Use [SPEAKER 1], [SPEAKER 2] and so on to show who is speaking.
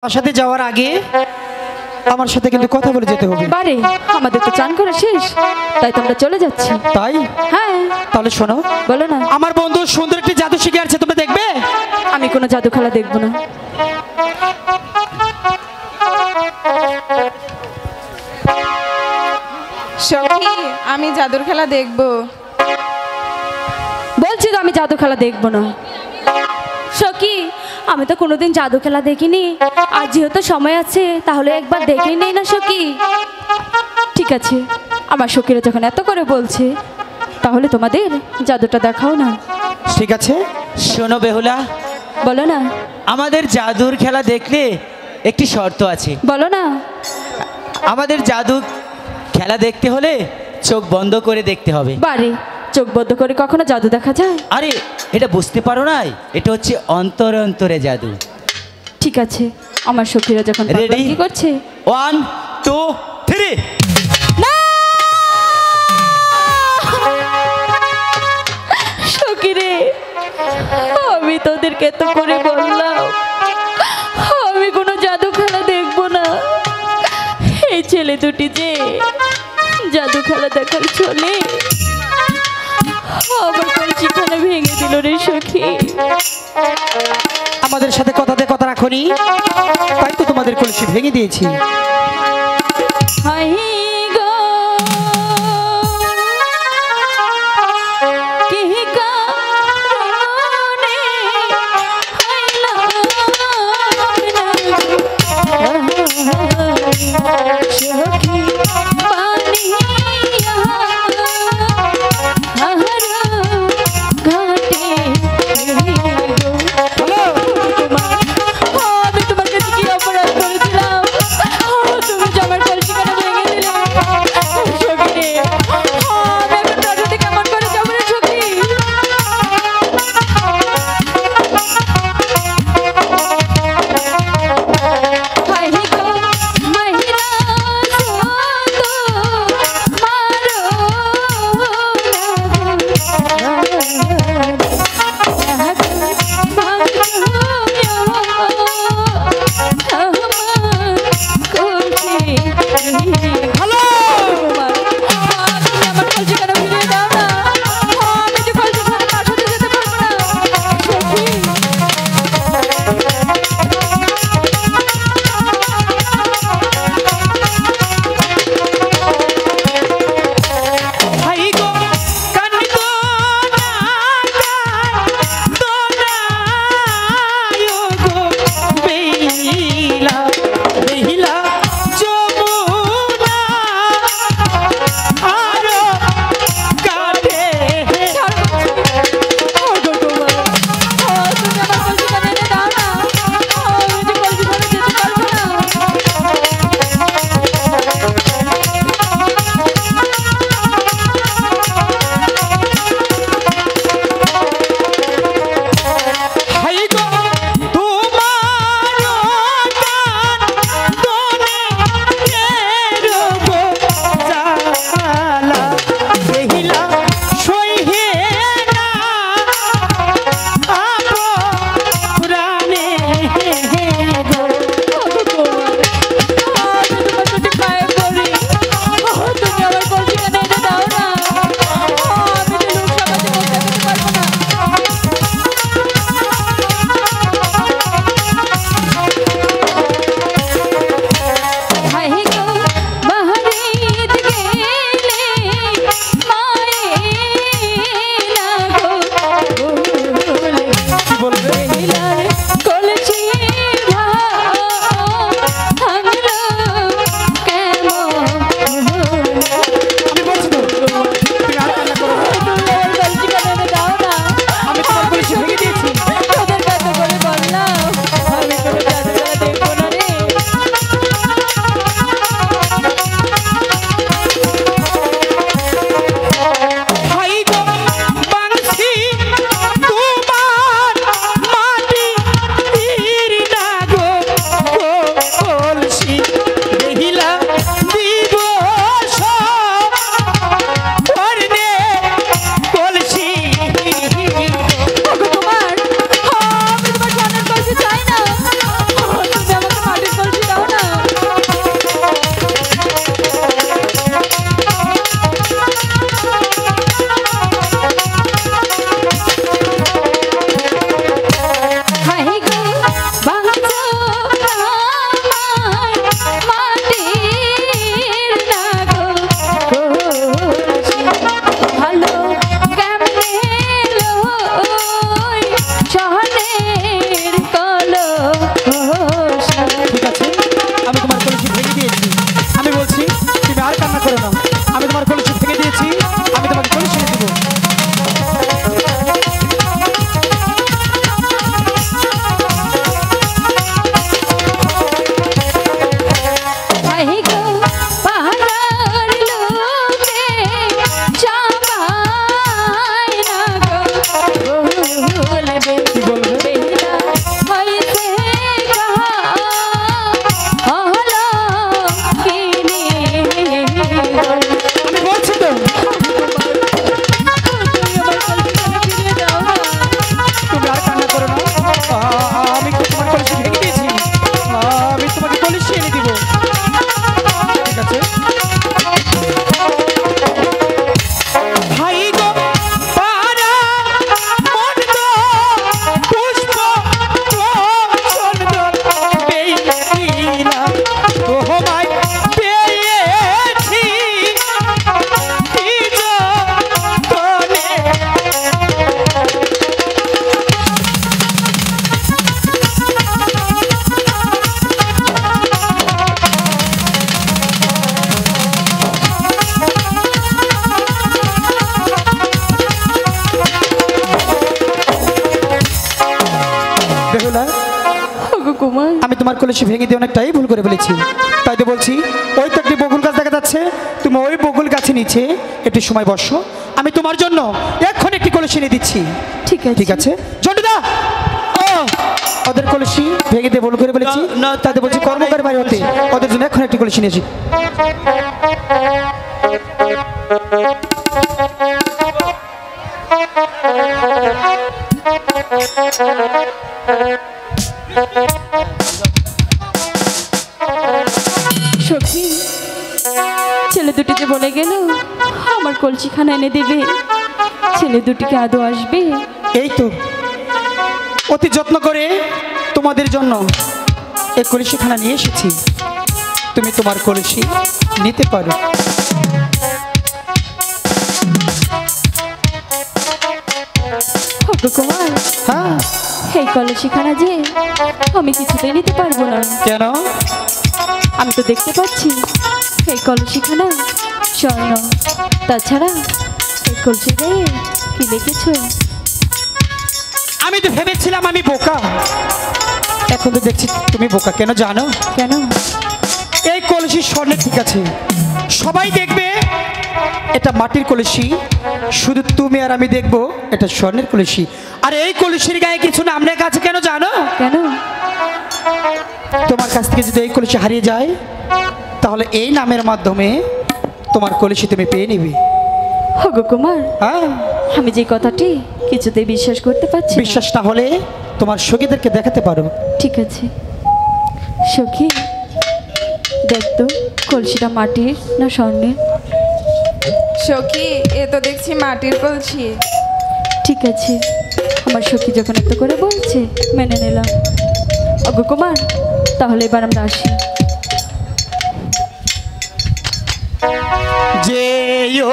[SPEAKER 1] আমার সাথে যাওয়ার আগে আমার সাথে কিন্তু কথা বলে যেতে হবে।
[SPEAKER 2] বারে আমাদের তো চান করা শেষ, তাই তোমরা চলে যাচ্ছি।
[SPEAKER 1] তাই?
[SPEAKER 2] হ্যাঁ।
[SPEAKER 1] তাহলে শোনো,
[SPEAKER 2] বলো না।
[SPEAKER 1] আমার বন্ধু সুন্দর একটি জাদু শিখে আসছে, তোমরা দেখবে?
[SPEAKER 2] আমি কোনো জাদু খেলা দেখবো না।
[SPEAKER 3] সখী, আমি জাদুর খেলা দেখবো।
[SPEAKER 2] বলছি তো আমি জাদু খেলা দেখবো না। সখী, আমি তো কোনোদিন জাদু খেলা দেখিনি, আর যেহেতু সময় আছে তাহলে একবার দেখে নেই না সখী? ঠিক আছে, আমার সখীরা যখন এত করে বলছে তাহলে তোমাদের জাদুটা দেখাও না।
[SPEAKER 1] ঠিক আছে,
[SPEAKER 4] শোনো বেহুলা,
[SPEAKER 2] বলো না।
[SPEAKER 4] আমাদের জাদুর খেলা দেখলে একটি শর্ত আছে।
[SPEAKER 2] বলো না।
[SPEAKER 4] আমাদের জাদু খেলা দেখতে হলে চোখ বন্ধ করে দেখতে হবে।
[SPEAKER 2] বারে চোখ বন্ধ করে কখনো জাদু দেখা যায়?
[SPEAKER 4] আরে এটা বুঝতে পারো নাই, এটা হচ্ছে অন্তরে অন্তরে জাদু।
[SPEAKER 2] ঠিক আছে, আমার সখীরা যখন
[SPEAKER 4] Ready?
[SPEAKER 2] কি করছে।
[SPEAKER 4] 1 2 3।
[SPEAKER 2] সখী রে, আমি তোদেরকে এত করে বললাম আমি কোনো জাদু খেলা দেখবো না। এই ছেলে দুটি যে জাদু খেলা দেখার চলে আমার কলসিখানা ভেঙে দিল রে সখী।
[SPEAKER 1] আমাদের সাথে কথাতে কথা রাখোনি, তাই তো তোমাদের কলসি ভেঙে দিয়েছি।
[SPEAKER 2] হাই গো, কি কারণে হইলাম না সখী বানিয়া আমি তোমার কাছে কি অপরাধ করেছিলাম? তুমি যে আমার কলসিখানা ভেঙে দিলে।
[SPEAKER 1] তোমার কলসি ভেঙে দিয়ে অনেকটাই ভুল করে ফেলেছি। তাই তো বলছি, ওই তো একটি বকুল গাছ দেখা যাচ্ছে, তুমি ওই বকুল গাছে নিচে একটু সময় বসো, আমি তোমার জন্য এখন একটি কলসি এনে দিচ্ছি।
[SPEAKER 2] ঠিক আছে
[SPEAKER 1] ঠিক আছে জন্ডুদা, ও ওদের কলসি ভেঙে দিয়ে ভুল করে ফেলেছি।
[SPEAKER 4] না, না,
[SPEAKER 1] তাই তো বলছি কর্মকার বাড়ি হতে ওদের জন্য এখন একটি কলসি নিয়েছি।
[SPEAKER 2] সখী, ছেলে দুটি যে বলে গেল আমার কলসিখানা এনে দেবে, ছেলে দুটিকে আদৌ আসবে?
[SPEAKER 1] এই তো অতি যত্ন করে তোমাদের জন্য এই কলসিখানা নিয়ে এসেছি, তুমি তোমার কলসি নিতে পারো।
[SPEAKER 2] কুমার,
[SPEAKER 1] হ্যাঁ,
[SPEAKER 2] এই কলসিখানা যে আমি কিছুতেই নিতে পারবো না।
[SPEAKER 1] কেন?
[SPEAKER 2] আমি তো দেখতে পাচ্ছি এই কলসিখানা স্বর্ণ, তাছাড়া এই কলসি গায়ে কি লিখেছো?
[SPEAKER 1] আমি তো ভেবেছিলাম আমি বোকা, এখন তো দেখছি তুমি বোকা। কেন জানো?
[SPEAKER 2] কেন?
[SPEAKER 1] এই কলসি স্বর্ণের, ঠিক আছে, সবাই দেখবে এটা মাটির কলসি, শুধু তুমি আর আমি দেখবো এটা স্বর্ণের কলসি। আর এই কলসির গায়ে কিছু নাম লেখা আছে, কেন জানো?
[SPEAKER 2] কেন?
[SPEAKER 1] তোমার কাছ থেকে যদি এই কলসি হারিয়ে যায়, তাহলে এই নামের মাধ্যমে তোমার কলসি তুমি পেয়ে নিবে।
[SPEAKER 2] হগো কুমার,
[SPEAKER 1] হ্যাঁ,
[SPEAKER 2] আমি যে কথাটি কিছুতেই বিশ্বাস করতে পারছি না।
[SPEAKER 1] বিশ্বাস না হলে তোমার সখীদেরকে দেখাতে পারো।
[SPEAKER 2] ঠিক আছে সখী, দেখ তো কলসিটা মাটির না স্বর্ণের।
[SPEAKER 3] সখী, এ তো দেখছি মাটির কলসি।
[SPEAKER 2] ঠিক আছে, আমার সখী যখন এত করে বলছে মেনে নিলাম। অগো কুমার, তাহলে এবার আমরা আসি।
[SPEAKER 1] যেও